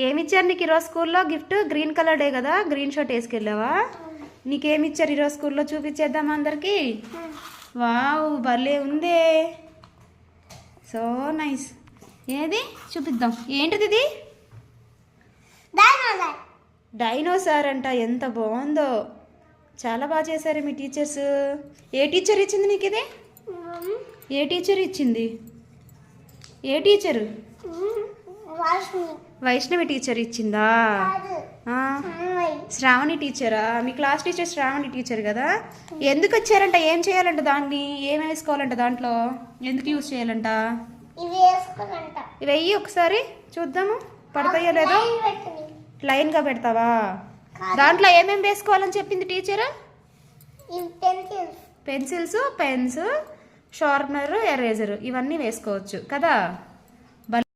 ఏమిచ్చారు నీకు ఈరోజు స్కూల్లో గిఫ్ట్? గ్రీన్ కలర్ డే కదా, గ్రీన్ షర్ట్ వేసుకెళ్ళావా? నీకేమిచ్చారు ఈరోజు స్కూల్లో చూపించేద్దాం అందరికి. వావ్ భలే ఉందే, సో నైస్. ఏది చూపిద్దాం, ఏంటిది ఇది? డైనోసార్ అంట, ఎంత బాగుందో, చాలా బాగా చేశారు మీ టీచర్స్. ఏ టీచర్ ఇచ్చింది నీకు ఇది? ఏ టీచర్ ఇచ్చింది? ఏ టీచరు? వైష్ణవి టీచర్ ఇచ్చిందా? శ్రావణి టీచరా? మీ క్లాస్ టీచర్ శ్రావణి టీచర్ కదా. ఎందుకు వచ్చారంట? ఏం చేయాలంట దాన్ని? ఏం వేసుకోవాలంట దాంట్లో? ఎందుకు యూజ్ చేయాలంట? వెయ్యి ఒకసారి చూద్దాము, పడతాయో లేదో. లైన్గా పెడతావా? దాంట్లో ఏమేమి వేసుకోవాలని చెప్పింది teacher? Pencils, pens, sharpener, eraser ఇవన్నీ వేసుకోవచ్చు కదా.